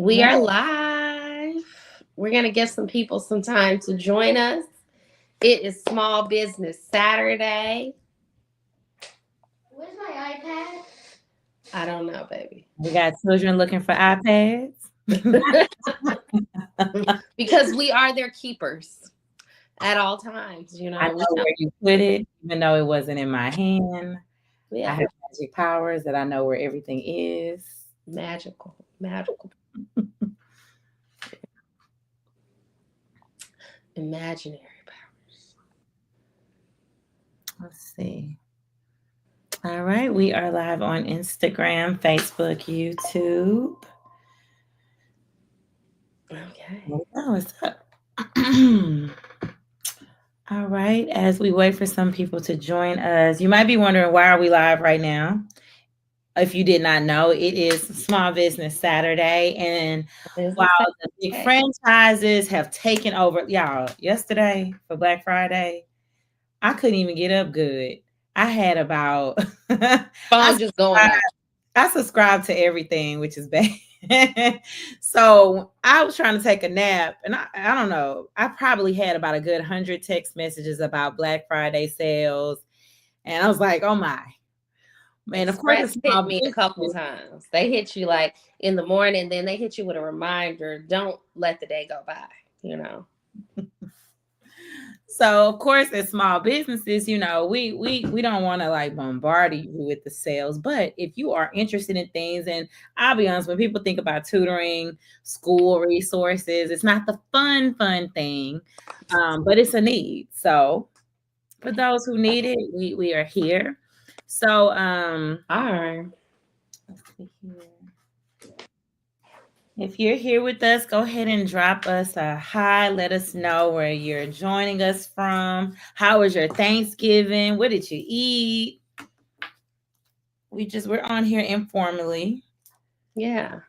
We are live. We're going to give some people some time to join us. It is Small Business Saturday. Where's my iPad? I don't know, baby. We got children looking for iPads. Because we are their keepers at all times. You I know, know we know. where you put it, even though it wasn't in my hand. I Yeah, have magic powers that I know where everything is. magical, magical, imaginary powers. Let's see. All right, we are live on Instagram, Facebook, YouTube. Okay. Oh, what's up? All right, as we wait for some people to join us, you might be wondering, why are we live right now? If you did not know, it is Small Business Saturday. And while Business the big Saturday. franchises have taken over, y'all, yesterday for Black Friday, I couldn't even get up good. I had about, Phone just going off. I subscribe to everything, which is bad. So I was trying to take a nap, and I don't know. I probably had about a good 100 text messages about Black Friday sales. And I was like, oh my. And of course, Express it's hit small me a couple business. times. They hit you like in the morning, then they hit you with a reminder. Don't let the day go by, you know. So of course, as small businesses, we don't want to like bombard you with the sales. But if you are interested in things, and I'll be honest, when people think about tutoring, school resources, it's not the fun thing, but it's a need. So for those who need it, we are here. So All right. let's see here. If you're here with us, go ahead and drop us a hi. Let us know where you're joining us from. How was your Thanksgiving? What did you eat? We're on here informally. Yeah.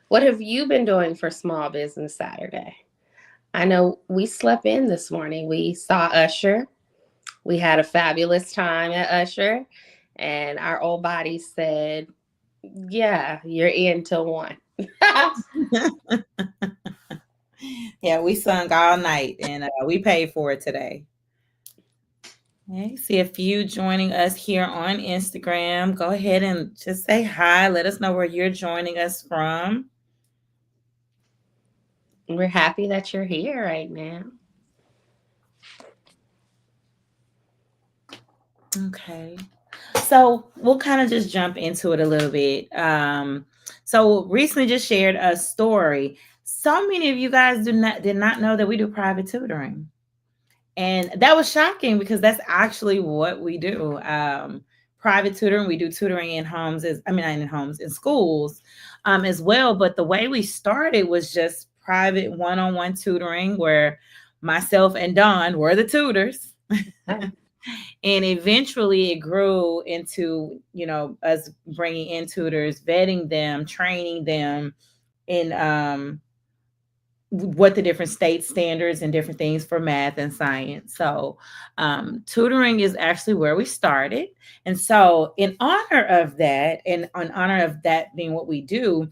What have you been doing for Small Business Saturday? I know we slept in this morning. We saw Usher. We had a fabulous time at Usher, and our old body said, yeah, you're in till 1. Yeah, we sung all night, and we paid for it today. Okay, see a few joining us here on Instagram. Go ahead and just say hi. Let us know where you're joining us from. We're happy that you're here right now. Okay. So we'll kind of just jump into it a little bit. So recently just shared a story. So many of you guys did not know that we do private tutoring. And that was shocking because that's actually what we do. Private tutoring, we do tutoring in homes, not in homes, in schools as well. But the way we started was just private one-on-one tutoring where myself and Dawn were the tutors. And eventually it grew into, us bringing in tutors, vetting them, training them in what the different state standards and different things for math and science. So tutoring is actually where we started. And so in honor of that, and in honor of that being what we do,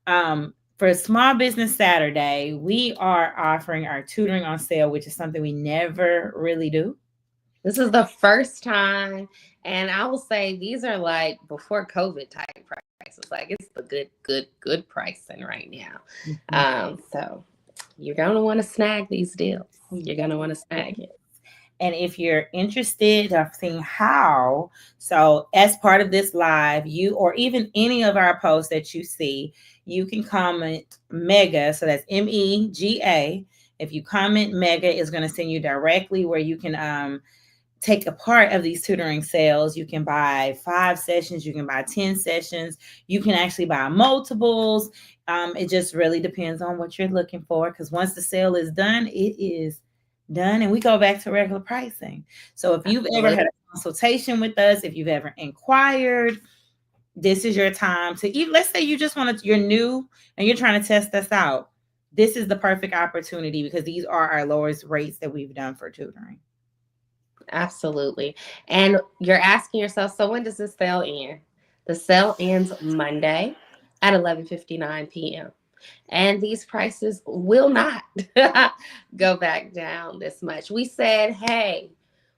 for Small Business Saturday, we are offering our tutoring on sale, which is something we never really do. This is the first time, and I will say these are like before COVID type prices. Like it's the good pricing right now. So you're gonna want to snag these deals. You're gonna want to snag it. And if you're interested of seeing how, so as part of this live, you or even any of our posts that you see, you can comment MEGA. So that's MEGA. If you comment MEGA, it's going to send you directly where you can take a part of these tutoring sales. You can buy 5 sessions, you can buy 10 sessions, you can actually buy multiples. It just really depends on what you're looking for, because once the sale is done, it is done and we go back to regular pricing. So if you've ever had a consultation with us, if you've ever inquired, this is your time to even, let's say you just want to, you're new and you're trying to test us out. This is the perfect opportunity because these are our lowest rates that we've done for tutoring. Absolutely. And you're asking yourself, so when does this sale end? The sale ends Monday at 11:59 p.m. And these prices will not go back down this much. We said, hey,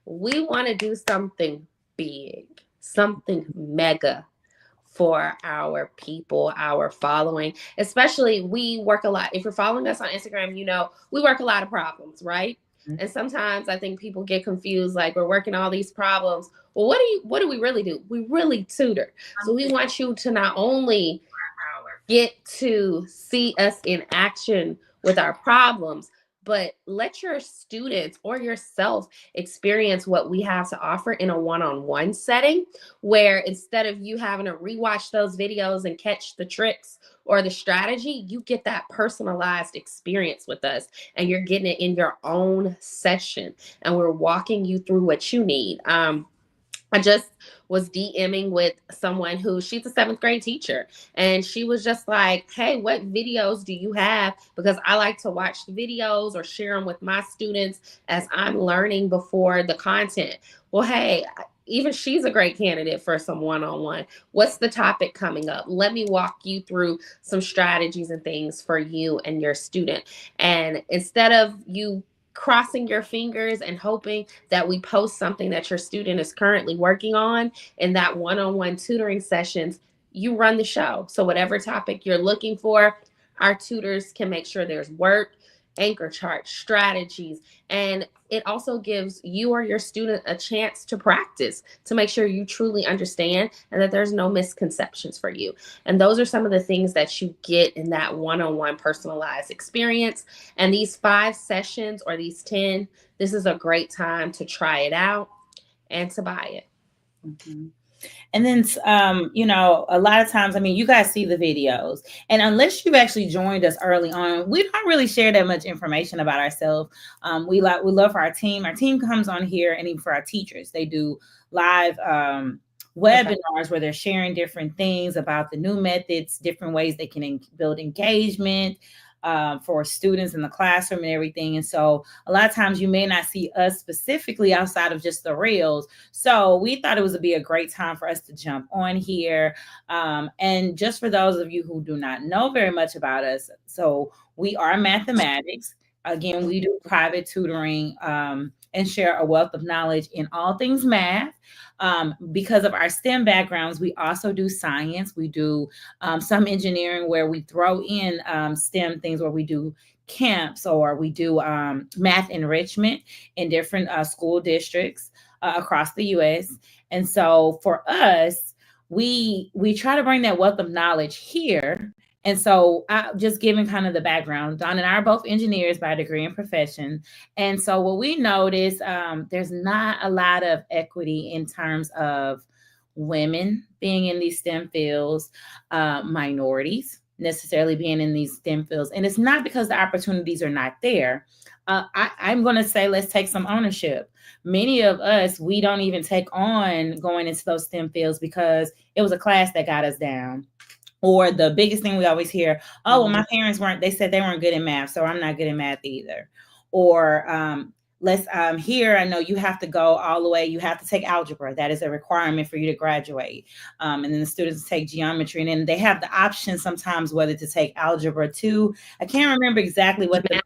we want to do something big, something mega for our people, our following. Especially, we work a lot. If you're following us on Instagram, you know we work a lot of problems, right? And sometimes I think people get confused, like we're working all these problems. Well, what do we really do? We really tutor. So we want you to not only get to see us in action with our problems, but let your students or yourself experience what we have to offer in a one-on-one setting, where instead of you having to rewatch those videos and catch the tricks or the strategy, you get that personalized experience with us, and you're getting it in your own session, and we're walking you through what you need. I just was DMing with someone who, she's a seventh grade teacher, and she was just like, hey, what videos do you have? Because I like to watch the videos or share them with my students as I'm learning before the content. Well, hey, even she's a great candidate for some one-on-one. What's the topic coming up? Let me walk you through some strategies and things for you and your student. And instead of you crossing your fingers and hoping that we post something that your student is currently working on in that one-on-one tutoring sessions, you run the show. So whatever topic you're looking for, our tutors can make sure there's work, anchor charts, strategies, and it also gives you or your student a chance to practice to make sure you truly understand and that there's no misconceptions for you. And those are some of the things that you get in that one-on-one personalized experience. And these 5 sessions or these 10, this is a great time to try it out and to buy it. Mm-hmm. And then, a lot of times, I mean, you guys see the videos, and unless you've actually joined us early on, we don't really share that much information about ourselves. We love for our team. Our team comes on here, and even for our teachers, they do live webinars where they're sharing different things about the new methods, different ways they can build engagement for students in the classroom and everything. And so a lot of times you may not see us specifically outside of just the reels. So we thought it would be a great time for us to jump on here. And just for those of you who do not know very much about us, so we are Math-A-Matics. Again, we do private tutoring and share a wealth of knowledge in all things math. Because of our STEM backgrounds, we also do science. We do some engineering where we throw in STEM things, where we do camps, or we do math enrichment in different school districts across the U.S. And so for us, we try to bring that wealth of knowledge here. And so just giving kind of the background, Don and I are both engineers by degree and profession. And so what we notice, there's not a lot of equity in terms of women being in these STEM fields, minorities necessarily being in these STEM fields. And it's not because the opportunities are not there. I'm going to say, let's take some ownership. Many of us, we don't even take on going into those STEM fields because it was a class that got us down. Or the biggest thing we always hear, oh, well, my parents they said they weren't good in math, so I'm not good in math either. Or here, I know you have to go all the way. You have to take algebra. That is a requirement for you to graduate. And then the students take geometry, and then they have the option sometimes whether to take algebra 2. I can't remember exactly what the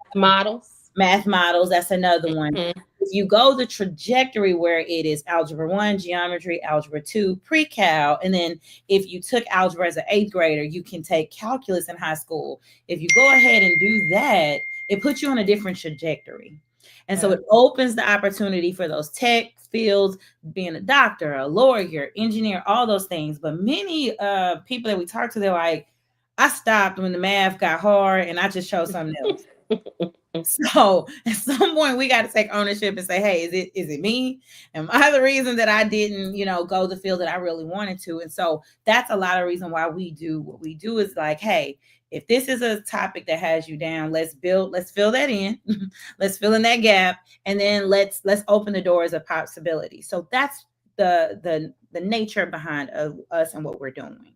math models. That's another one. Mm-hmm. If you go the trajectory where it is algebra 1, geometry, algebra 2, pre-cal, and then if you took algebra as an 8th grader, you can take calculus in high school. If you go ahead and do that, it puts you on a different trajectory. And so it opens the opportunity for those tech fields, being a doctor, a lawyer, engineer, all those things. But many people that we talk to, they're like, I stopped when the math got hard and I just chose something else. So at some point we got to take ownership and say, hey, is it me? Am I the reason that I didn't, go the field that I really wanted to? And so that's a lot of reason why we do what we do, is like, hey, if this is a topic that has you down, let's fill that in. Let's fill in that gap. And then let's open the doors of possibility. So that's the nature behind us and what we're doing.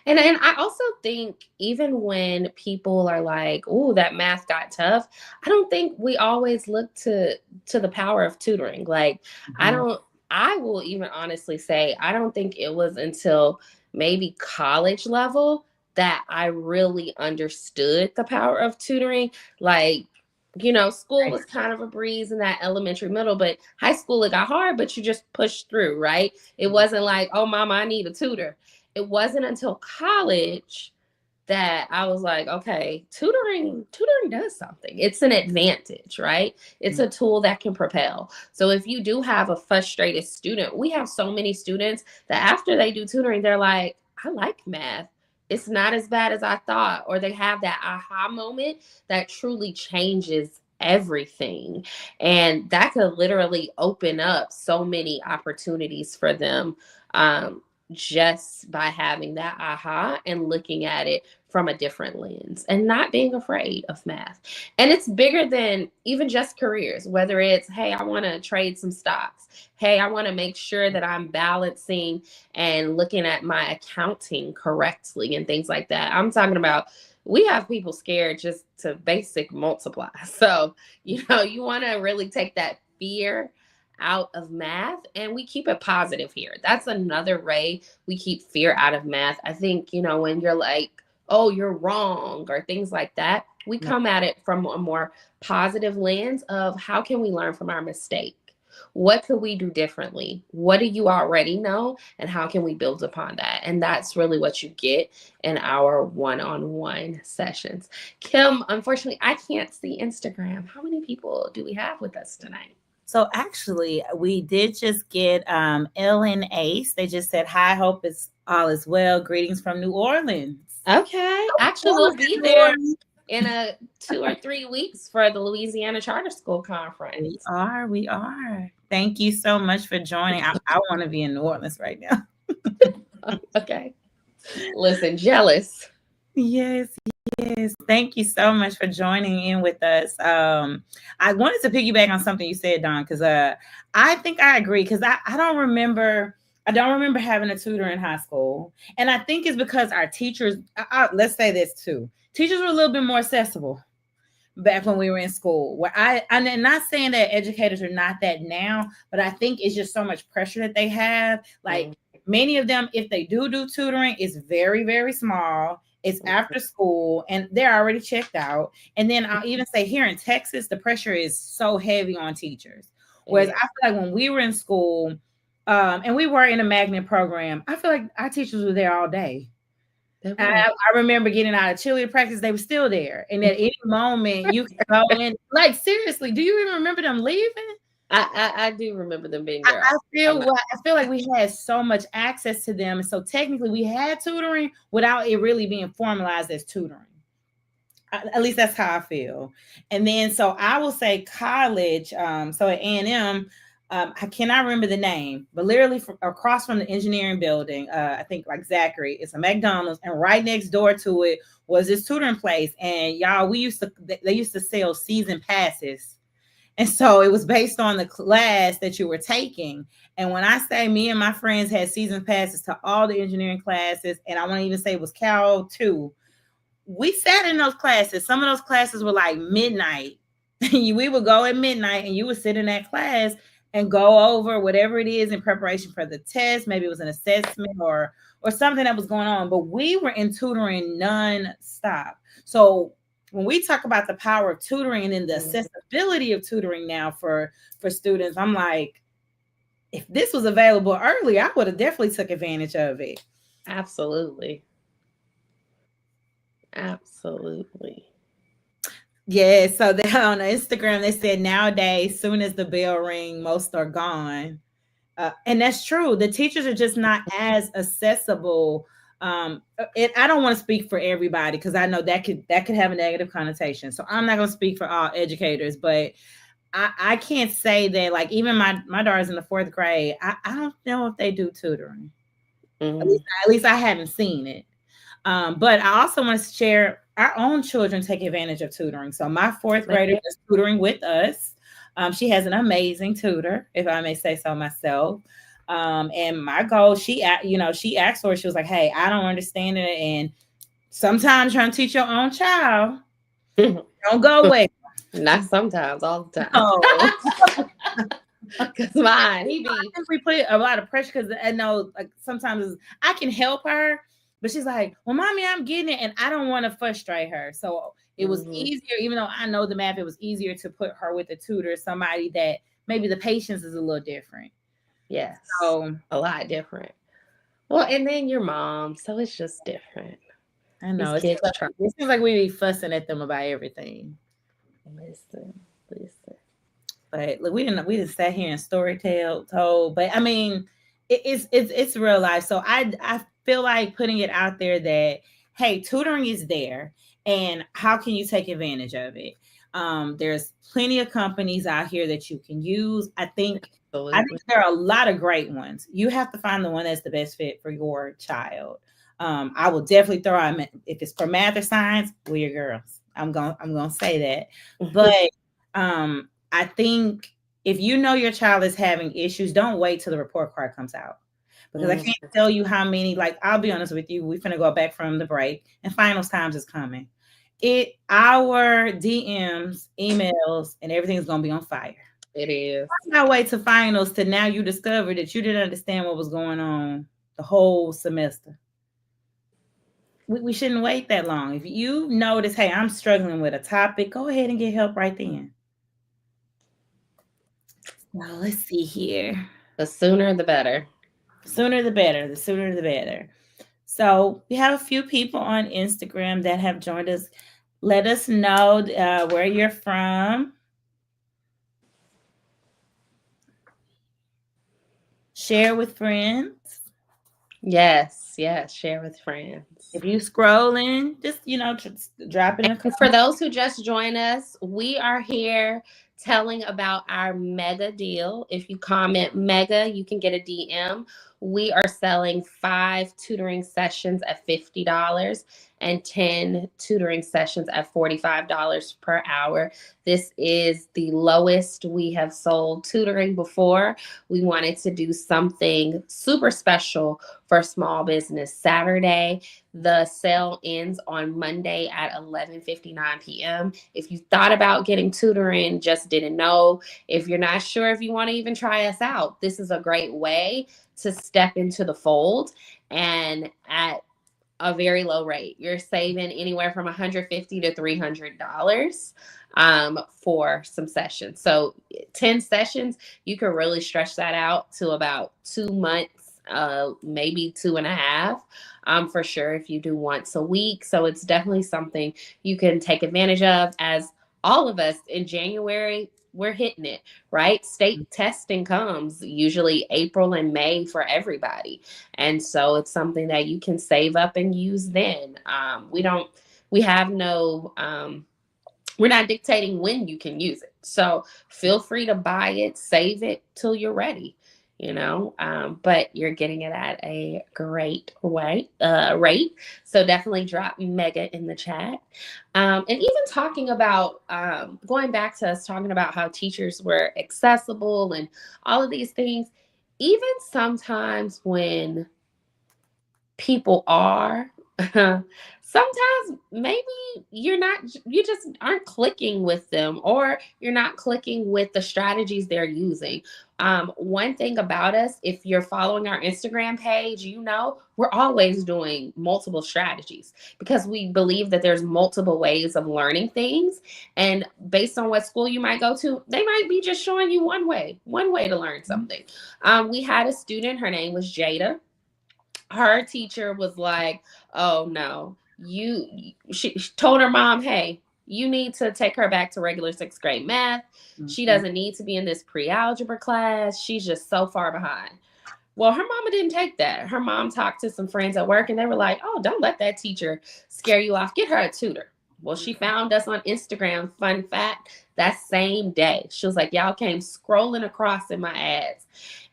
And I also think even when people are like, "Oh, that math got tough," I don't think we always look to the power of tutoring. Like, I will even honestly say, I don't think it was until maybe college level that I really understood the power of tutoring. Like, school was kind of a breeze in that elementary middle, but high school it got hard, but you just pushed through, right? It wasn't like, oh mama, I need a tutor. It wasn't until college that I was like, okay, tutoring does something. It's an advantage, right? It's a tool that can propel. So if you do have a frustrated student, we have so many students that after they do tutoring, they're like, I like math. It's not as bad as I thought. Or they have that aha moment that truly changes everything. And that could literally open up so many opportunities for them. Just by having that aha and looking at it from a different lens and not being afraid of math. And it's bigger than even just careers, whether it's, hey, I want to trade some stocks. Hey, I want to make sure that I'm balancing and looking at my accounting correctly and things like that. I'm talking about we have people scared just to basic multiply. So, you want to really take that fear out of math, and we keep it positive here. That's another way we keep fear out of math. I think, when you're like, oh, you're wrong or things like that, we come at it from a more positive lens of how can we learn from our mistake? What could we do differently? What do you already know? And how can we build upon that? And that's really what you get in our one-on-one sessions. Kim, unfortunately, I can't see Instagram. How many people do we have with us tonight? So actually, we did just get Ellen Ace. They just said, "Hi, hope it's all is well. Greetings from New Orleans." Okay. Actually, we'll be there in 2 or 3 weeks for the Louisiana Charter School Conference. We are. Thank you so much for joining. I want to be in New Orleans right now. Okay. Listen, jealous. Yes, yes. Thank you so much for joining in with us. I wanted to piggyback on something you said, Dawn, because I think I agree, because I don't remember having a tutor in high school. And I think it's because our teachers, let's say this too, teachers were a little bit more accessible back when we were in school. Where I'm not saying that educators are not that now, but I think it's just so much pressure that they have. Like many of them, if they do tutoring, it's very, very small. It's after school and they're already checked out. And then I'll even say here in Texas, the pressure is so heavy on teachers. Whereas I feel like when we were in school, and we were in a magnet program, I feel like our teachers were there all day. I remember getting out of cheerleader practice, they were still there. And at any moment you could go in. Like, seriously, do you even remember them leaving? I do remember them being there. I feel like we had so much access to them. And so technically we had tutoring without it really being formalized as tutoring. At least that's how I feel. And then, so I will say college. So at A&M, I cannot remember the name, but literally across from the engineering building, I think like Zachary, it's a McDonald's, and right next door to it was this tutoring place. And y'all, they used to sell season passes. And so it was based on the class that you were taking. And when I say me and my friends had season passes to all the engineering classes, and I want to even say it was Cal too, we sat in those classes. Some of those classes were like midnight. We would go at midnight and you would sit in that class and go over whatever it is in preparation for the test. Maybe it was an assessment or something that was going on. But we were in tutoring non-stop. So when we talk about the power of tutoring and then the accessibility of tutoring now for students, I'm like, if this was available early, I would have definitely took advantage of it. Absolutely. Yeah, so they on Instagram, they said nowadays, soon as the bell ring, most are gone. And that's true. The teachers are just not as accessible. I don't want to speak for everybody because I know that could have a negative connotation. So I'm not going to speak for all educators, but I can't say that, like, even my daughter's in the 4th grade. I don't know if they do tutoring. At least I haven't seen it. But I also want to share our own children take advantage of tutoring. So my 4th grader is tutoring with us. She has an amazing tutor, if I may say so myself. And my goal, she asked for it. She was like, hey, I don't understand it. And sometimes trying to teach your own child don't go away. Not sometimes, all the time. Because mine, I think we put a lot of pressure because I know, like, sometimes I can help her, But she's like, well, mommy, I'm getting it. And I don't want to frustrate her. So it was Hmm. easier, even though I know the math, it was easier to put her with a tutor, somebody that maybe the patience is a little different. Yes, So a lot different. Well, and then your mom, so it's just different. I These know kids try. it seems like we be fussing at them about everything. Listen, listen. But look, we didn't sat here and story told, but I mean, it's real life. So I feel like putting it out there that hey, tutoring is there, and how can you take advantage of it? There's plenty of companies out here that you can use. I think Absolutely. there are a lot of great ones. You have to find the one that's the best fit for your child. I will definitely throw out if it's for math or science, we're your girls. I'm gonna say that, but I think if you know your child is having issues, don't wait till the report card comes out. Because I Mm, can't tell you how many, like, I'll be honest with you, we're gonna go back from the break and finals times is coming. Our DMs, emails, and everything's gonna be on fire. it is. Not wait to finals to now you discover that you didn't understand what was going on the whole semester. We shouldn't wait that long. If you notice, hey, I'm struggling with a topic, go ahead and get help right then. Now let's see here. The sooner the better. Sooner the better. The sooner the better. So we have a few people on Instagram that have joined us. Let us know where you're from. Share with friends. Yes, yes. Share with friends. If you scrolling, just drop it in the And for those who just join us, we are here telling about our mega deal. If you comment mega, you can get a DM. We are selling 5 tutoring sessions at $50 and 10 tutoring sessions at $45 per hour. This is the lowest we have sold tutoring before. We wanted to do something super special for Small Business Saturday. The sale ends on Monday at 11:59 p.m. If you thought about getting tutoring, just didn't know, if you're not sure if you want to even try us out, this is a great way to step into the fold and at a very low rate. You're saving anywhere from $150 to $300 for some sessions. So 10 sessions, you can really stretch that out to about 2 months, maybe 2.5, for sure, if you do once a week. So it's definitely something you can take advantage of. As all of us in January, we're hitting it, right? State testing comes usually April and May for everybody. And so it's something that you can save up and use then. We have no, we're not dictating when you can use it. So feel free to buy it, save it till you're ready, but you're getting it at a great rate. So definitely drop mega in the chat. And even talking about, going back to us talking about how teachers were accessible and all of these things, even sometimes when people are sometimes maybe you just aren't clicking with them, or you're not clicking with the strategies they're using. One thing about us, if you're following our Instagram page, we're always doing multiple strategies because we believe that there's multiple ways of learning things, and based on what school you might go to, they might be just showing you one way to learn something. We had a student, her name was Jada. Her teacher was like, "Oh no, she told her mom, hey, you need to take her back to regular sixth grade math. She Mhm. doesn't need to be in this pre-algebra class. She's just so far behind." Well, her mama didn't take that. Her mom talked to some friends at work and they were like, "Oh, don't let that teacher scare you off. Get her a tutor." Well, she found us on Instagram. Fun fact, that same day, she was like, "Y'all came scrolling across in my ads."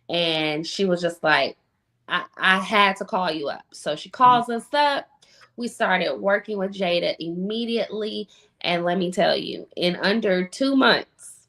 And she was just like, I had to call you up. So she calls us up. We started working with Jada immediately. And let me tell you, in under 2 months,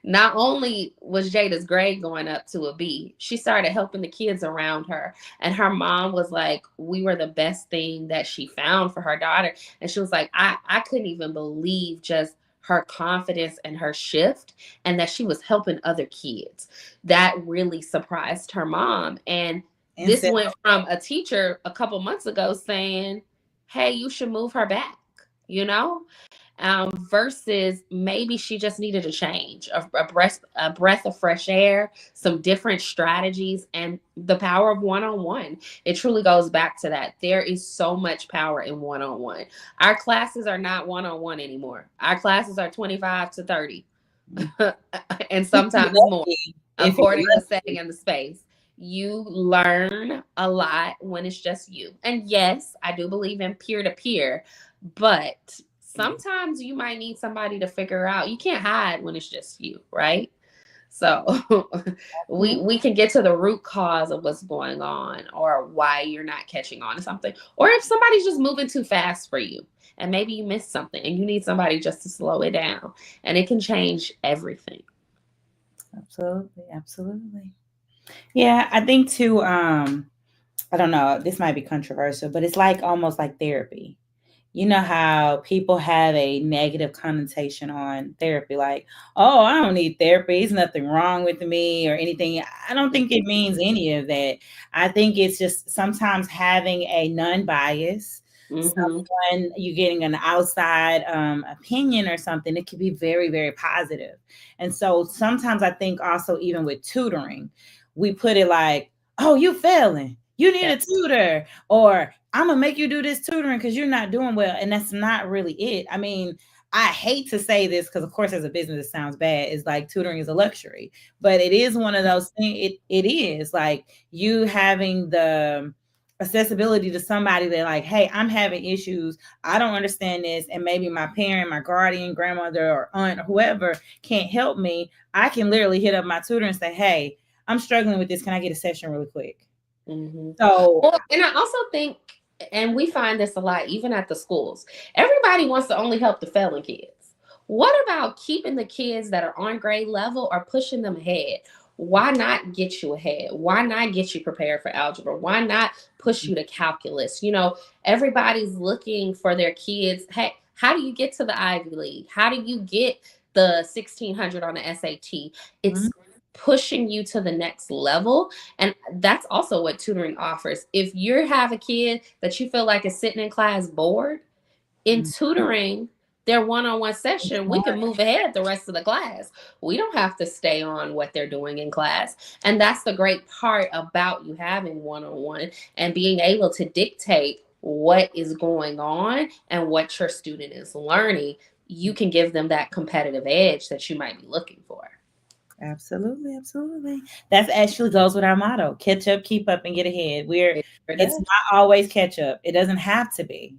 not only was Jada's grade going up to a B, she started helping the kids around her. And her mom was like, we were the best thing that she found for her daughter. And she was like, I couldn't even believe just her confidence and her shift, and that she was helping other kids. That really surprised her mom. And This Instead, went from a teacher a couple months ago saying, hey, you should move her back, you know? Versus maybe she just needed a change, a breath of fresh air, some different strategies, and the power of one on one. It truly goes back to that. There is so much power in one on one. Our classes are not one on one anymore. Our classes are 25 to 30, and if you're sometimes more, lucky, if you're according to the setting lucky. and the space. You learn a lot when it's just you. And yes, I do believe in peer to peer, but sometimes you might need somebody to figure out. You can't hide when it's just you, right? So we can get to the root cause of what's going on or why you're not catching on to something. Or if somebody's just moving too fast for you and maybe you missed something and you need somebody just to slow it down, and it can change everything. Absolutely, absolutely. Yeah, I think too. I don't know. This might be controversial, but it's like almost like therapy. You know how people have a negative connotation on therapy, like, oh, I don't need therapy. There's nothing wrong with me or anything. I don't think it means any of that. I think it's just sometimes having a non bias, Mm-hmm. someone you getting an outside opinion or something, it could be very, very positive. And so sometimes I think also, even with tutoring, we put it like, oh, you failing. You need Yeah. a tutor, or I'm gonna make you do this tutoring because you're not doing well. And that's not really it. I mean, I hate to say this because, of course, as a business, it sounds bad. It's like tutoring is a luxury, but it is one of those things. It is like you having the accessibility to somebody that, like, hey, I'm having issues. I don't understand this. And maybe my parent, my guardian, grandmother, or aunt, or whoever can't help me. I can literally hit up my tutor and say, hey, I'm struggling with this. Can I get a session really quick? Mm-hmm. So, Well, and I also think, and we find this a lot, even at the schools, everybody wants to only help the failing kids. What about keeping the kids that are on grade level or pushing them ahead? Why not get you ahead? Why not get you prepared for algebra? Why not push you to calculus? Everybody's looking for their kids. Hey, how do you get to the Ivy League? How do you get the 1600 on the SAT? It's pushing you to the next level, and that's also what tutoring offers. If you have a kid that you feel like is sitting in class bored, in tutoring, their one-on-one session, we can move ahead the rest of the class. We don't have to stay on what they're doing in class. And that's the great part about you having one-on-one and being able to dictate what is going on and what your student is learning. You can give them that competitive edge that you might be looking for. absolutely, absolutely. That actually goes with our motto: catch up, keep up, and get ahead. It sure It's does. not always catch up. It doesn't have to be.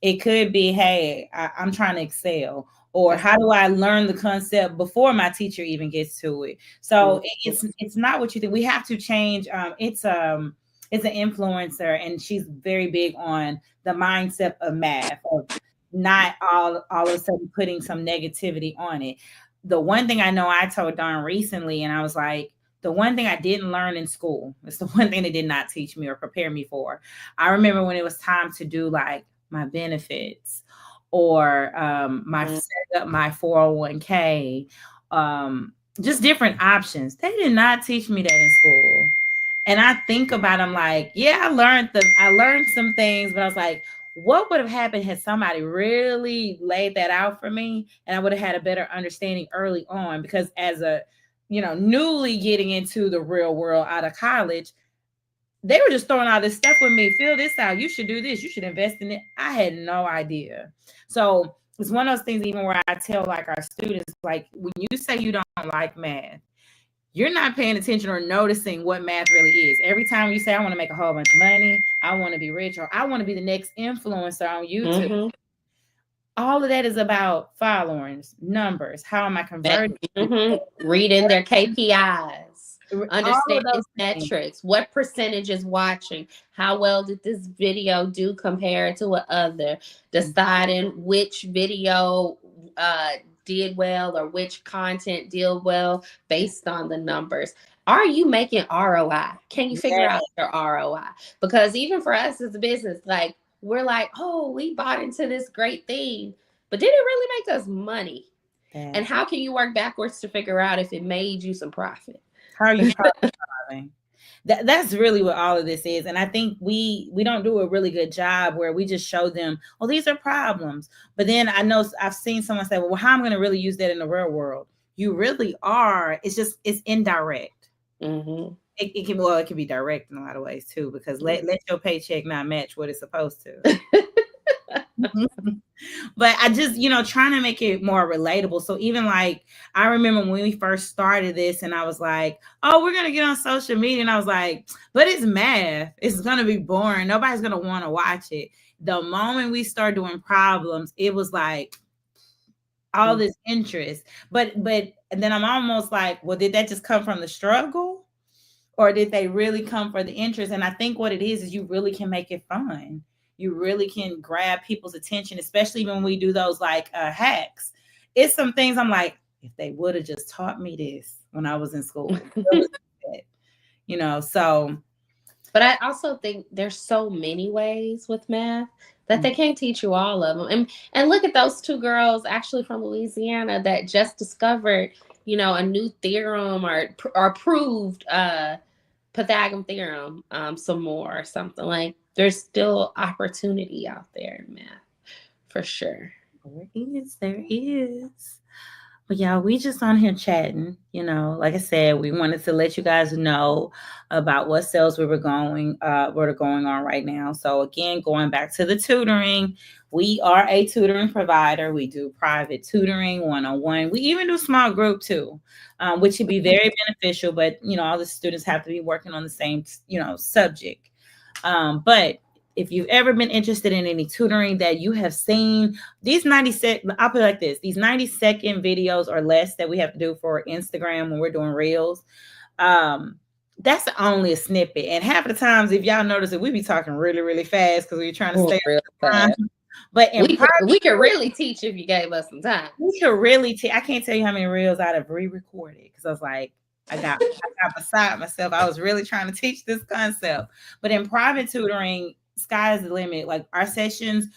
It could be, hey, I'm trying to excel, or That's how do I learn the concept before my teacher even gets to it? So mhm. it's not what you think. We have to change. It's an influencer, and she's very big on the mindset of math, of not all of a sudden putting some negativity on it. The one thing I know, I told Dawn recently, and I was like, the one thing I didn't learn in school, it's the one thing they did not teach me or prepare me for. I remember when it was time to do like my benefits, or my Mhm. set up my 401k, just different options. They did not teach me that in school. And I think about them like, yeah, I learned some things, but I was like, what would have happened had somebody really laid that out for me, and I would have had a better understanding early on? Because as a, newly getting into the real world out of college, they were just throwing all this stuff with me. Fill this out. You should do this. You should invest in it. I had no idea. So it's one of those things, even where I tell like our students, like, when you say you don't like math, you're not paying attention or noticing what math really is. Every time you say, I want to make a whole bunch of money, I want to be rich, or I want to be the next influencer on YouTube, Mhm. all of that is about followers, numbers. How am I converting people? Reading their KPIs, All of understanding those things. metrics, what percentage is watching, how well did this video do compared to a other, deciding which video uh, did well or which content did well based on the numbers. Are you making ROI? Can you figure Yeah, out your ROI? Because even for us as a business, like, we're like, oh, we bought into this great thing, but did it really make us money? that. And how can you work backwards to figure out if it made you some profit? How are you problem solving? That's really what all of this is. And I think we don't do a really good job where we just show them, oh, these are problems. But then I know I've seen someone say, well, how am I going to really use that in the real world? You really are. It's indirect. Mm-hmm. It can, well, it can be direct in a lot of ways too, because let your paycheck not match what it's supposed to. But I just, trying to make it more relatable. So even like, I remember when we first started this and I was like, oh, we're going to get on social media. And I was like, but it's math. It's going to be boring. Nobody's going to want to watch it. The moment we start doing problems, it was like all this interest. But and then I'm almost like, well, did that just come from the struggle? Or did they really come for the interest? And I think what it is you really can make it fun. You really can grab people's attention, especially when we do those like hacks. It's some things I'm like, if they would have just taught me this when I was in school, so. But I also think there's so many ways with math that they can't teach you all of them. And look at those two girls actually from Louisiana that just discovered, a new theorem or proved Pythagorean theorem some more or something. Like there's still opportunity out there in math for sure. There is. But yeah, we just on here chatting, like I said, we wanted to let you guys know about what sales we were going on right now. So again, going back to the tutoring, we are a tutoring provider. We do private tutoring, one-on-one. We even do small group too, which would be very beneficial. But all the students have to be working on the same, subject. But if you've ever been interested in any tutoring that you have seen, these 90-second, I'll put it like this, these 90-second videos or less that we have to do for Instagram when we're doing reels, that's only a snippet. And half of the times, if y'all notice it, we be talking really, really fast because we're trying to stay real fast. But we could really teach if you gave us some time. We could really I can't tell you how many reels I'd have re-recorded because I was like, I got beside myself. I was really trying to teach this concept. But in private tutoring, sky is the limit. Like our sessions,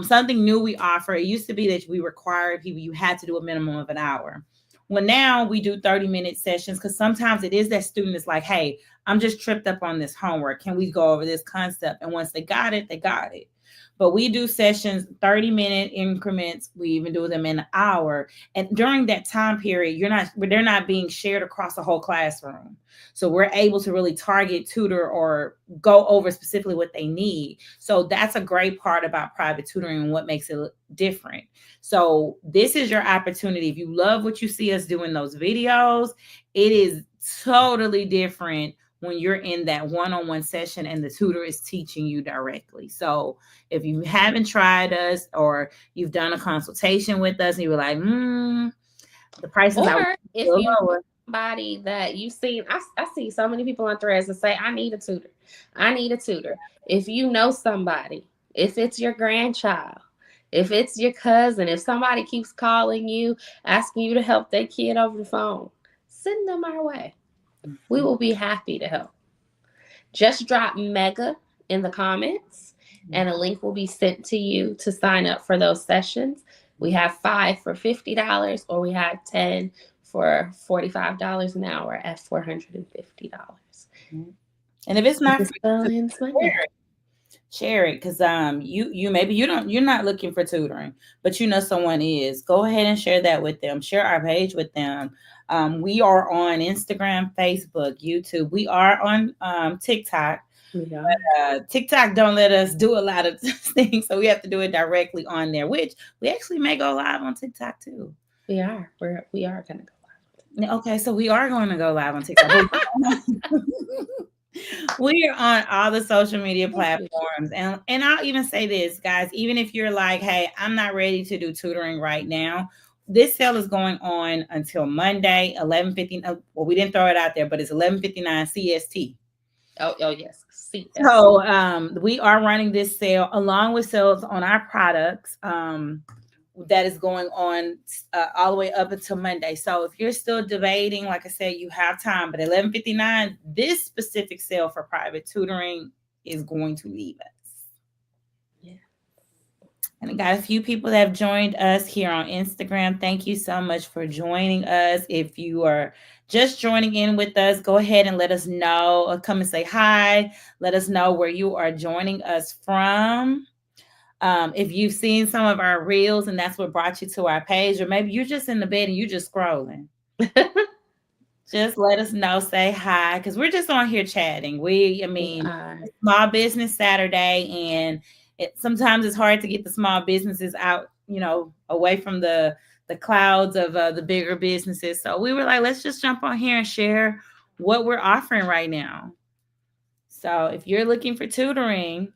something new we offer. It used to be that we required people, you had to do a minimum of an hour. Well, now we do 30-minute sessions because sometimes it is that student is like, hey, I'm just tripped up on this homework. Can we go over this concept? And once they got it, they got it. But we do sessions, 30-minute increments. We even do them in an hour. And during that time period, they're not being shared across the whole classroom. So we're able to really target, tutor, or go over specifically what they need. So that's a great part about private tutoring and what makes it different. So this is your opportunity. If you love what you see us doing those videos, it is totally different when you're in that one-on-one session and the tutor is teaching you directly. So if you haven't tried us or you've done a consultation with us and you were like, the prices or if you know somebody that you've seen, I see so many people on threads that say, I need a tutor. I need a tutor. If you know somebody, if it's your grandchild, if it's your cousin, if somebody keeps calling you, asking you to help their kid over the phone, send them our way. We will be happy to help. Just drop MEGA in the comments and a link will be sent to you to sign up for those sessions. We have 5 for $50 or we have 10 for $45 an hour at $450. And if it's not for you, share it because you maybe you're not looking for tutoring, but someone is. Go ahead and share that with them. Share our page with them. We are on Instagram, Facebook, YouTube. We are on TikTok. Yeah. But, TikTok don't let us do a lot of things, so we have to do it directly on there, which we actually may go live on TikTok too. We are going to go live. Okay, so we are going to go live on TikTok. We are on all the social media platforms. And I'll even say this, guys, even if you're like, hey, I'm not ready to do tutoring right now, this sale is going on until Monday, 11:59. Well, we didn't throw it out there, but it's 11:59 CST. Oh yes. CST. So we are running this sale along with sales on our products. That is going on all the way up until Monday. So if you're still debating, like I said, you have time. But 11:59, this specific sale for private tutoring is going to leave us. Yeah. And I got a few people that have joined us here on Instagram. Thank you so much for joining us. If you are just joining in with us, go ahead and let us know, or come and say hi. Let us know where you are joining us from. If you've seen some of our reels and that's what brought you to our page, or maybe you're just in the bed and you're just scrolling, just let us know, say hi, because we're just on here chatting. I We mean, are. Small Business Saturday, and sometimes it's hard to get the small businesses out, away from the clouds of the bigger businesses. So we were like, let's just jump on here and share what we're offering right now. So if you're looking for tutoring,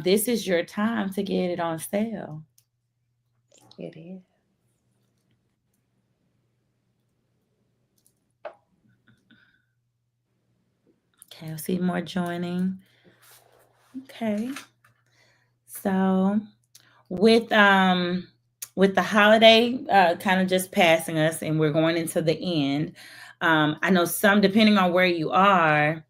this is your time to get it on sale. It is. Okay, I see more joining. Okay. So with the holiday kind of just passing us and we're going into the end, I know some, depending on where you are.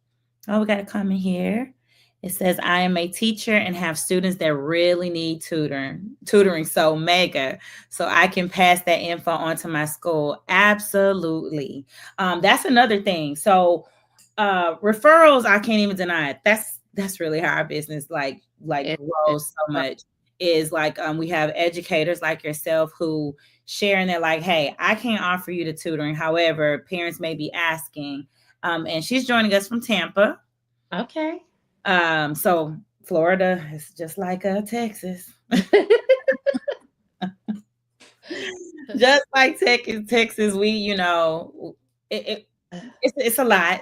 Oh, we got a comment here. It says, I am a teacher and have students that really need tutoring, so mega, so I can pass that info on to my school. Absolutely. That's another thing. So referrals, I can't even deny it. That's really how our business like It is. grows so much. Is like we have educators like yourself who share, and they're like, hey, I can't offer you the tutoring, however parents may be asking. And she's joining us from Tampa. Okay. So Florida is just like Texas. Just like Texas, we, it's a lot.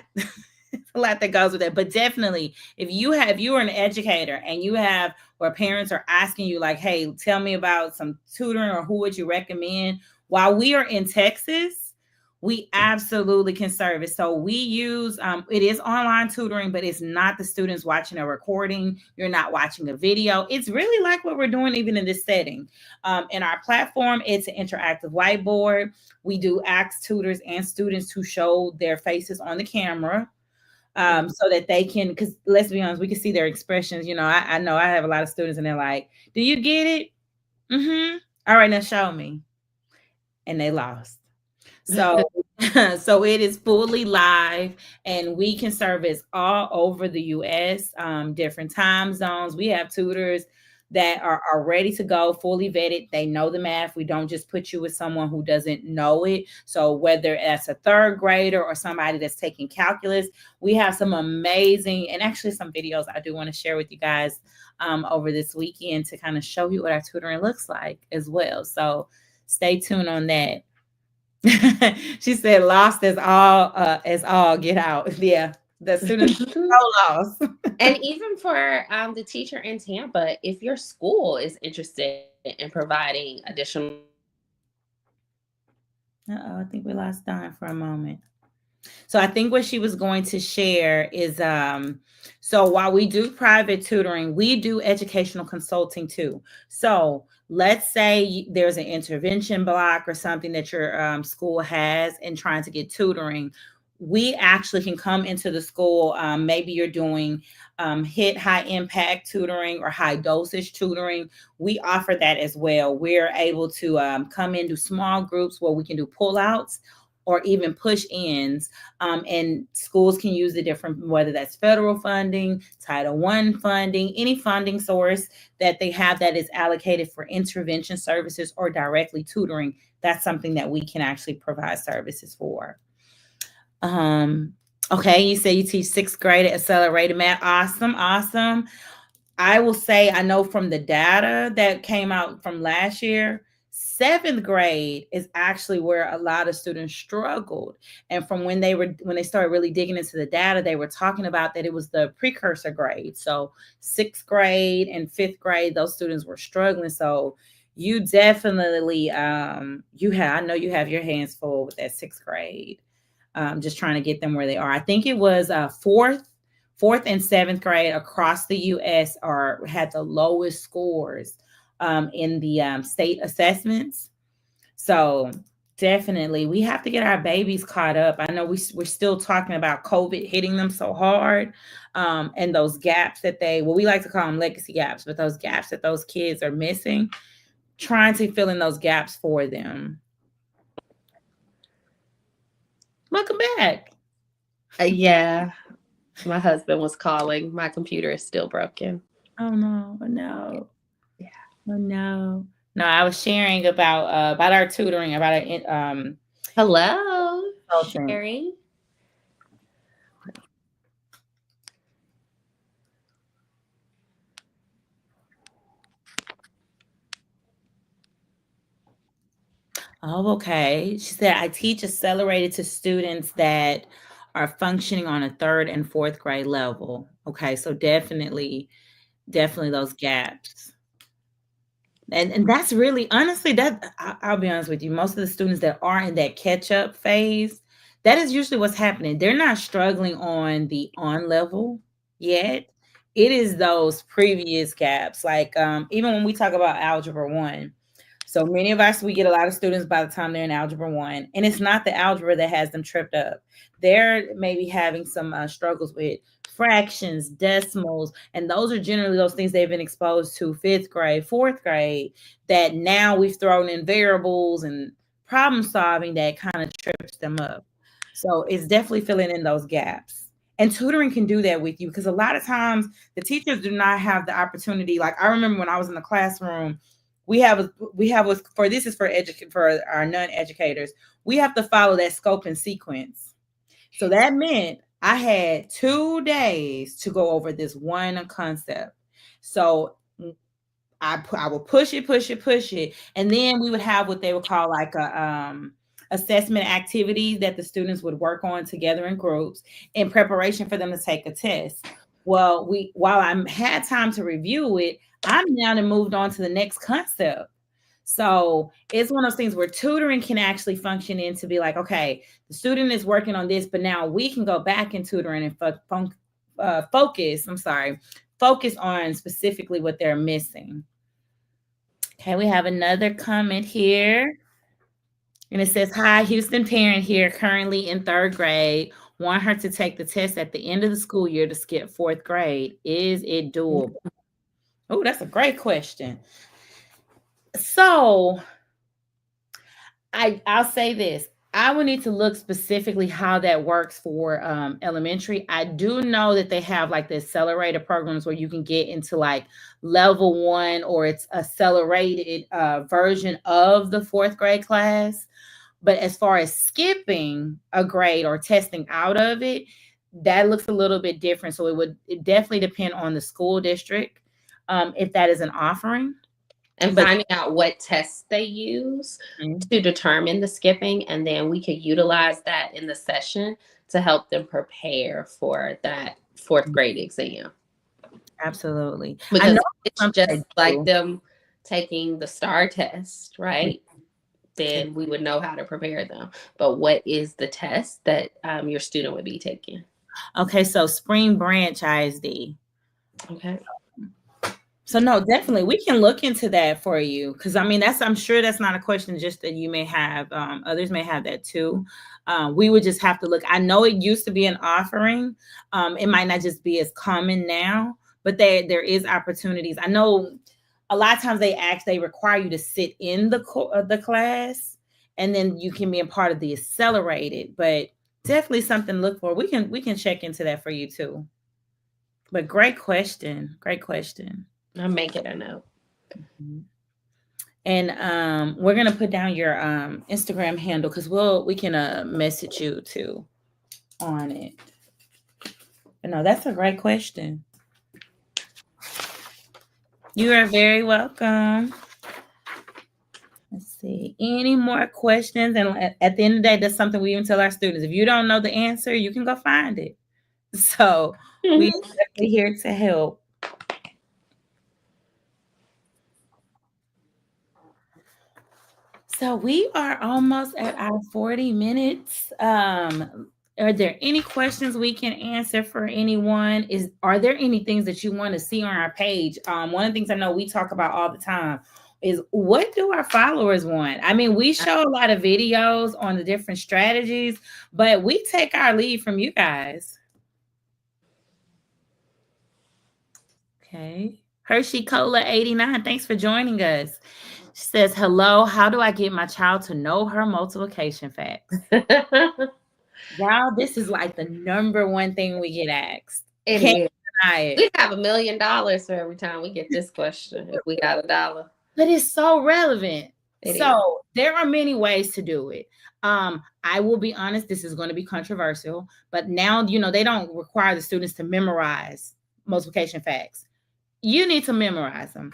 It's a lot that goes with it. But definitely, if you are an educator and you have, where parents are asking you like, hey, tell me about some tutoring, or who would you recommend? While we are in Texas, we absolutely can service. So we use it is online tutoring, but it's not the students watching a recording. You're not watching a video. It's really like what we're doing even in this setting. In our platform, it's an interactive whiteboard. We do ask tutors and students to show their faces on the camera, so that they can, because let's be honest, we can see their expressions. I know I have a lot of students and they're like, do you get it? Mm-hmm. All right, now show me. And they lost. So, so it is fully live, and we can service all over the U.S., different time zones. We have tutors that are ready to go, fully vetted. They know the math. We don't just put you with someone who doesn't know it. So whether that's a third grader or somebody that's taking calculus, we have some amazing, and actually some videos I do want to share with you guys over this weekend to kind of show you what our tutoring looks like as well. So stay tuned on that. She said lost as all get out. Yeah, the students so lost. And even for the teacher in Tampa, if your school is interested in providing additional Uh-oh, I think we lost Don for a moment. So I think what she was going to share is so while we do private tutoring, we do educational consulting too. So let's say there's an intervention block or something that your school has in trying to get tutoring. We actually can come into the school. Maybe you're doing hit high impact tutoring or high dosage tutoring. We offer that as well. We're able to come into small groups where we can do pullouts or even push ins, and schools can use the different, whether that's federal funding, Title I funding, any funding source that they have that is allocated for intervention services or directly tutoring. That's something that we can actually provide services for. Okay, you say you teach sixth grade at accelerated math. Awesome, awesome. I will say, I know from the data that came out from last year, seventh grade is actually where a lot of students struggled. And from when they started really digging into the data, they were talking about that it was the precursor grade. So sixth grade and fifth grade, those students were struggling. So you definitely, I know you have your hands full with that sixth grade. Just trying to get them where they are. I think it was fourth and seventh grade across the U.S. had the lowest scores in the state assessments. So Definitely. We have to get our babies caught up. I know we're still talking about COVID hitting them so hard, and those gaps that well, we like to call them legacy gaps, but those gaps that those kids are missing, trying to fill in those gaps for them. Welcome back. Yeah, my husband was calling. My computer is still broken. Oh no, oh no, Yeah. oh no. No, I was sharing about our tutoring, about our Hello, consultant. Sherry. Oh, okay. She said, I teach accelerated to students that are functioning on a third and fourth grade level. Okay, so definitely those gaps. And that's really honestly I'll be honest with you, most of the students that are in that catch up phase, that is usually what's happening. They're not struggling on the on level yet. It is those previous gaps. Like even when we talk about algebra 1, so many of us, we get a lot of students by the time they're in algebra 1, and it's not the algebra that has them tripped up. They're maybe having some struggles with fractions, decimals, and those are generally those things they've been exposed to 5th grade, 4th grade, that now we've thrown in variables and problem solving that kind of trips them up. So it's definitely filling in those gaps. And tutoring can do that with you, because a lot of times the teachers do not have the opportunity. Like I remember when I was in the classroom, we have for this is for our non-educators, we have to follow that scope and sequence. So that meant I had 2 days to go over this one concept. So I would push it, and then we would have what they would call like a assessment activity that the students would work on together in groups in preparation for them to take a test. Well, while I had time to review it, I'm now moved on to the next concept. So it's one of those things where tutoring can actually function in to be like, okay, the student is working on this, but now we can go back in tutoring and focus on specifically what they're missing. Okay, we have another comment here. And it says, hi, Houston parent here, currently in 3rd grade. Want her to take the test at the end of the school year to skip 4th grade. Is it doable? Oh, that's a great question. So I'll say this. I would need to look specifically how that works for elementary. I do know that they have like the accelerator programs where you can get into like level 1, or it's accelerated version of the 4th grade class. But as far as skipping a grade or testing out of it, that looks a little bit different. So it definitely depend on the school district, if that is an offering. And But finding out what tests they use Mhm. to determine the skipping, and then we could utilize that in the session to help them prepare for that 4th grade exam. Absolutely. I Because know it's something just they like do. them taking the STAR test, right? Then we would know how to prepare them. But what is the test that your student would be taking? Okay, so Spring Branch ISD. Okay. So no, definitely we can look into that for you, because I mean I'm sure that's not a question just that you may have. Others may have that too. We would just have to look. I know it used to be an offering. It might not just be as common now, but there is opportunities. I know a lot of times they require you to sit in the class, and then you can be a part of the accelerated. But definitely something to look for. We can check into that for you too. But great question. Great question. I'm making a note. Mhm. And we're gonna put down your Instagram handle, because we can message you too on it. But no, that's a great question. You are very welcome. Let's see. Any more questions? And at the end of the day, that's something we even tell our students. If you don't know the answer, you can go find it. So we're definitely here to help. So we are almost at our 40 minutes. Are there any questions we can answer for anyone? Are there any things that you want to see on our page? One of the things I know we talk about all the time is what do our followers want? I mean, we show a lot of videos on the different strategies, but we take our lead from you guys. Okay. Hershey Cola 89, thanks for joining us. She says, hello, how do I get my child to know her multiplication facts? Y'all, this is like the number one thing we get asked. It Can't is. deny it. We have $1 million for every time we get this question if we got $1. But it's so relevant. It is. So there are many ways to do it. I will be honest, this is going to be controversial, but now, they don't require the students to memorize multiplication facts. You need to memorize them.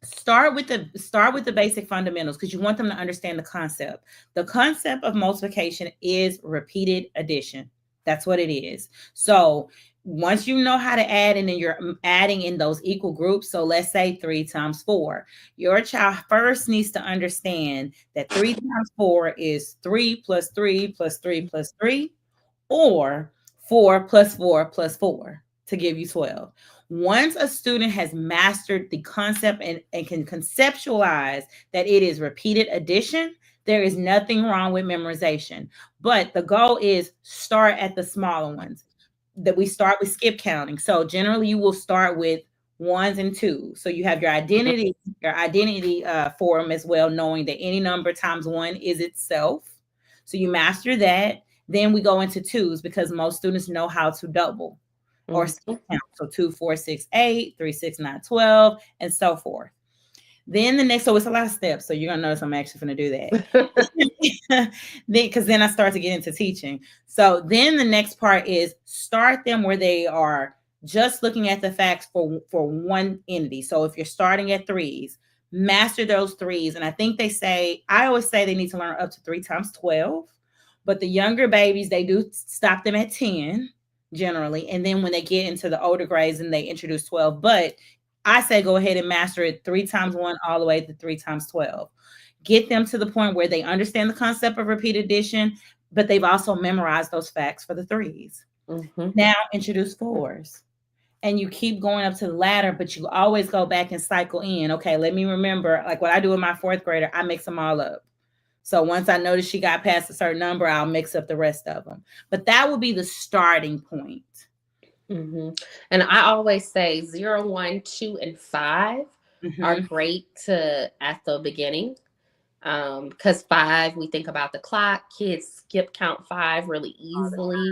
Start with the basic fundamentals because you want them to understand the concept. The concept of multiplication is repeated addition. That's what it is. So once you know how to add, and then you're adding in those equal groups. So let's say 3 times 4. Your child first needs to understand that 3 times 4 is 3 plus 3 plus 3 plus 3, or 4 plus 4 plus 4 to give you 12. Once a student has mastered the concept and can conceptualize that it is repeated addition, there is nothing wrong with memorization. But the goal is start at the smaller ones. That we start with skip counting. So generally you will start with 1s and 2s. So you have your identity form as well, knowing that any number times 1 is itself. So you master that. Then we go into 2s because most students know how to double or skip count. So 2, 4, 6, 8, 3, 6, 9, 12, and so forth. Then the next, so it's a lot of steps. So you're gonna notice I'm actually gonna do that. Because then I start to get into teaching. So then the next part is start them where they are just looking at the facts for one entity. So if you're starting at 3s, master those 3s. And I always say they need to learn up to 3 times 12. But the younger babies, they do stop them at 10 generally. And then when they get into the older grades and they introduce 12, but I say go ahead and master it 3 times 1 all the way to 3 times 12. Get them to the point where they understand the concept of repeat addition, but they've also memorized those facts for the 3s. Now introduce 4s. And you keep going up to the ladder, but you always go back and cycle in. Okay, let me remember, like what I do with my 4th grader, I mix them all up. So once I notice she got past a certain number, I'll mix up the rest of them. But that will be the starting point. And I always say 0, 1, 2, and 5 are great at the beginning. Because 5, we think about the clock. Kids skip count 5 really easily.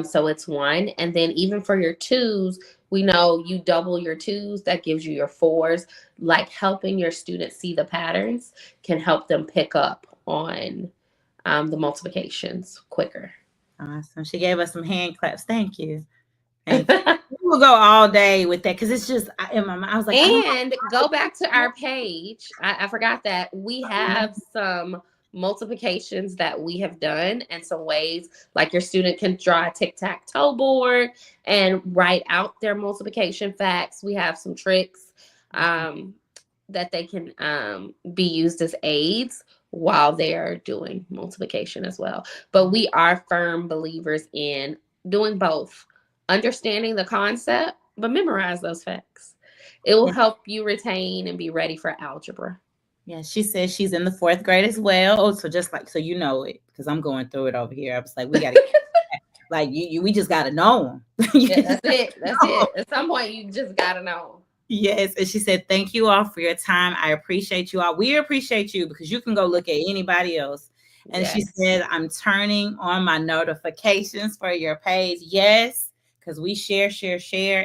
So it's 1. And then even for your 2s, we know you double your 2s, that gives you your 4s. Like helping your students see the patterns can help them pick up on the multiplications quicker. Awesome. She gave us some hand claps. Thank you. We'll go all day with that because it's just in my mind. I was like, and go back to our page. I forgot that we have some multiplications that we have done and some ways like your student can draw a tic-tac-toe board and write out their multiplication facts. We have some tricks that they can be used as aids while they're doing multiplication as well. But we are firm believers in doing both. Understanding the concept, but memorize those facts. It will help you retain and be ready for algebra. Yeah, she says she's in the 4th grade as well. Oh, so just like, so you know it, because I'm going through it over here. I was like, we got to, like, we just got to know them. Yeah, that's it. That's it. At some point, you just got to know. Yes. And she said, thank you all for your time. I appreciate you all. We appreciate you because you can go look at anybody else. And she said, I'm turning on my notifications for your page. Yes. Because we share.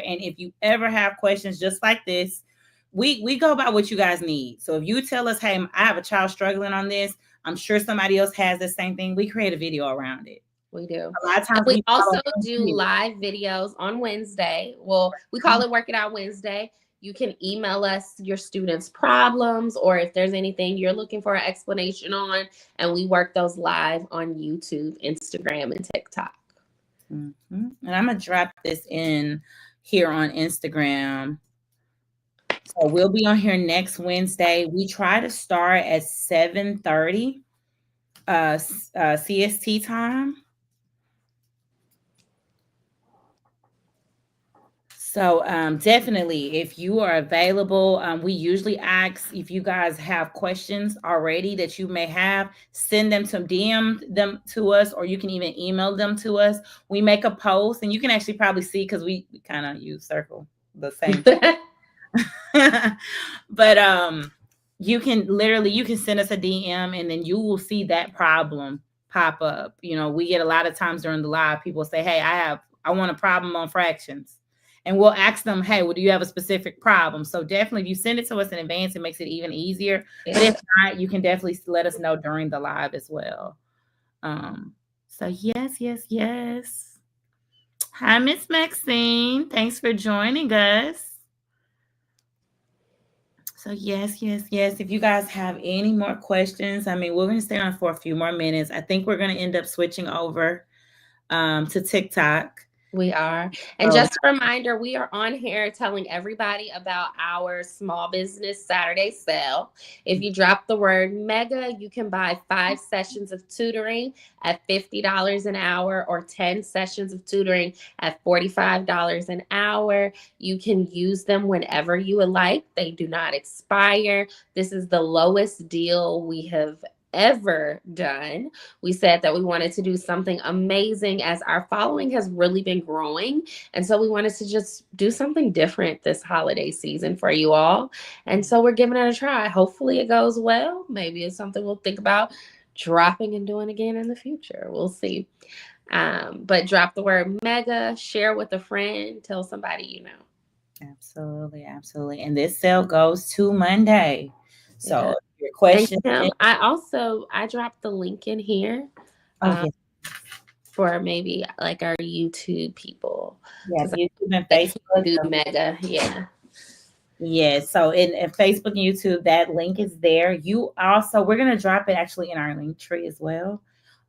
And if you ever have questions just like this, we go by what you guys need. So if you tell us, hey, I have a child struggling on this, I'm sure somebody else has the same thing. We create a video around it. We do. A lot of times we also do live videos on Wednesday. Well, we call it Work It Out Wednesday. You can email us your students' problems or if there's anything you're looking for an explanation on, and we work those live on YouTube, Instagram, and TikTok. And I'm going to drop this in here on Instagram. So we'll be on here next Wednesday. We try to start at 7:30 CST time. So definitely, if you are available, we usually ask if you guys have questions already that you may have, send them to DM them to us, or you can even email them to us. We make a post, and you can actually probably see because we kind of use circle the same. But you can literally you can send us a DM, and then you will see that problem pop up. You know, we get a lot of times during the live, people say, hey, I want a problem on fractions, and we'll ask them, hey, well, do you have a specific problem? So definitely, if you send it to us in advance, it makes it even easier. But if not, you can definitely let us know during the live as well. So yes. Hi, Miss Maxine, thanks for joining us. So yes. If you guys have any more questions, I mean, we're going to stay on for a few more minutes. I think we're going to end up switching over to TikTok. We are. And So, just a reminder, we are on here telling everybody about our small business Saturday sale. If you drop the word mega, you can buy 5 sessions of tutoring at $50 an hour or 10 sessions of tutoring at $45 an hour. You can use them whenever you would like. They do not expire. This is the lowest deal we have ever done. We said that we wanted to do something amazing as our following has really been growing. And so we wanted to just do something different this holiday season for you all. And so we're giving it a try. Hopefully it goes well. Maybe it's something we'll think about dropping and doing again in the future. We'll see. But drop the word mega, share with a friend, tell somebody you know. absolutely. And this sale goes to Monday. So Yeah. your And question. Kim, I dropped the link in here. Oh Um, yes, for maybe like our YouTube people yeah, because YouTube and they can't Facebook. do mega. Yeah. Yes. So in Facebook and YouTube, that link is there. You also, we're gonna drop it actually in our link tree as well.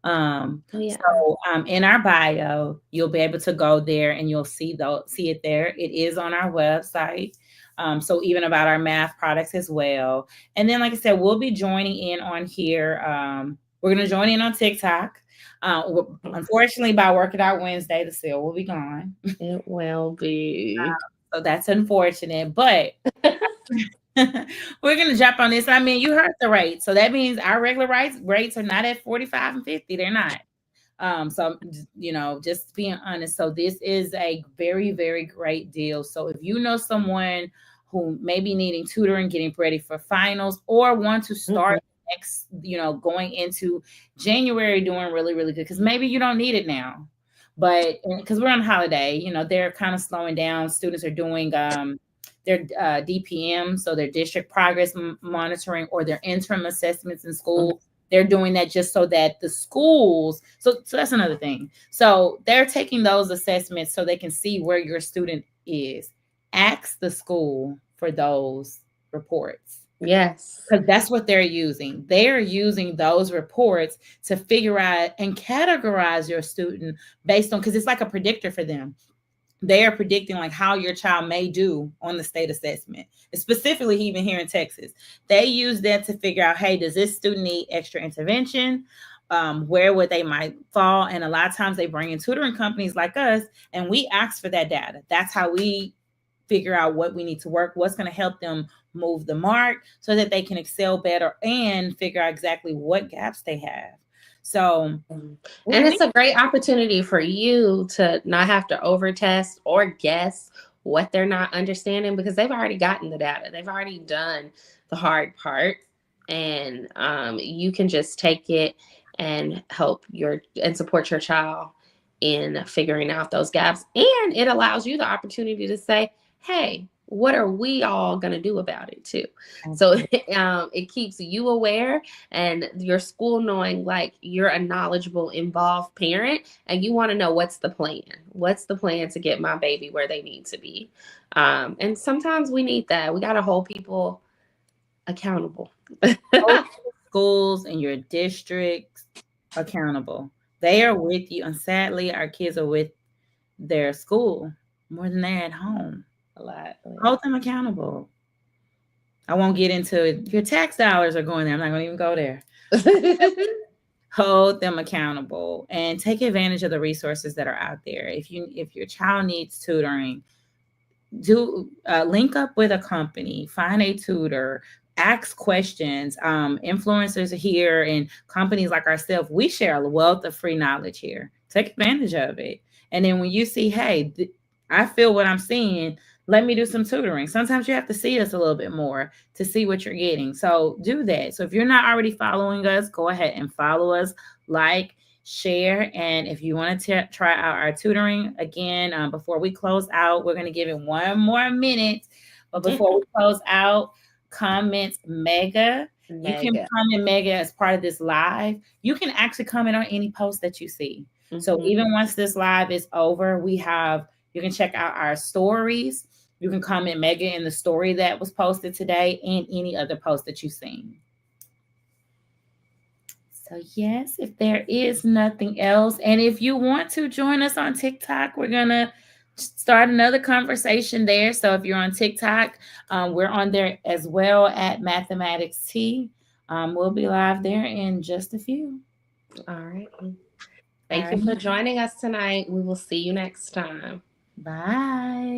Oh yeah. So in our bio, you'll be able to go there and you'll see it there. It is on our website. So even about our math products as well. And then, like I said, we'll be joining in on here. We're gonna join in on TikTok. Unfortunately, by Work It Out Wednesday, the sale will be gone. It will be. So that's unfortunate, but we're gonna jump on this. I mean, you heard the rate, so that means our regular rates are not at 45 and 50. They're not. So just being honest. So this is a very, very great deal. So if you know someone who may be needing tutoring, getting ready for finals, or want to start next, going into January doing really, really good, because maybe you don't need it now. But because we're on holiday, they're kind of slowing down. Students are doing their DPM, so their district progress monitoring, or their interim assessments in school. They're doing that just so that the schools, so that's another thing. So they're taking those assessments so they can see where your student is. Ask the school for those reports. Yes. Because that's what they're using. They're using those reports to figure out and categorize your student based on, because it's like a predictor for them. They are predicting like how your child may do on the state assessment, specifically even here in Texas. They use that to figure out, hey, does this student need extra intervention? Where would they might fall? And a lot of times they bring in tutoring companies like us, and we ask for that data. That's how we figure out what we need to work, what's going to help them move the mark so that they can excel better and figure out exactly what gaps they have. So, And it's a great opportunity for you to not have to overtest or guess what they're not understanding because they've already gotten the data. They've already done the hard part. And you can just take it and and support your child in figuring out those gaps. And it allows you the opportunity to say, hey, what are we all going to do about it too? So it keeps you aware and your school knowing like you're a knowledgeable, involved parent and you want to know what's the plan. What's the plan to get my baby where they need to be? And sometimes we need that. We got to hold people accountable. Schools and your districts accountable. They are with you. And sadly, our kids are with their school more than they're at home. A lot. Hold them accountable. I won't get into it. Your tax dollars are going there. I'm not going to even go there. Hold them accountable and take advantage of the resources that are out there. If your child needs tutoring, do link up with a company, find a tutor, ask questions. Influencers here and companies like ourselves, we share a wealth of free knowledge here. Take advantage of it. And then when you see, hey, I feel what I'm seeing, let me do some tutoring. Sometimes you have to see us a little bit more to see what you're getting. So do that. So if you're not already following us, go ahead and follow us, like, share. And if you want to try out our tutoring again, before we close out, we're going to give it one more minute. But before we close out, comment mega. You can Mega. comment mega as part of this live. You can actually comment on any post that you see. So Mm-hmm. even once this live is over, you can check out our stories. You can comment mega in the story that was posted today and any other post that you've seen. So, yes, if there is nothing else, and if you want to join us on TikTok, we're going to start another conversation there. So, if you're on TikTok, we're on there as well at Math-A-Matics T. We'll be live there in just a few. All right. All Thank you right. for joining us tonight. We will see you next time. Bye.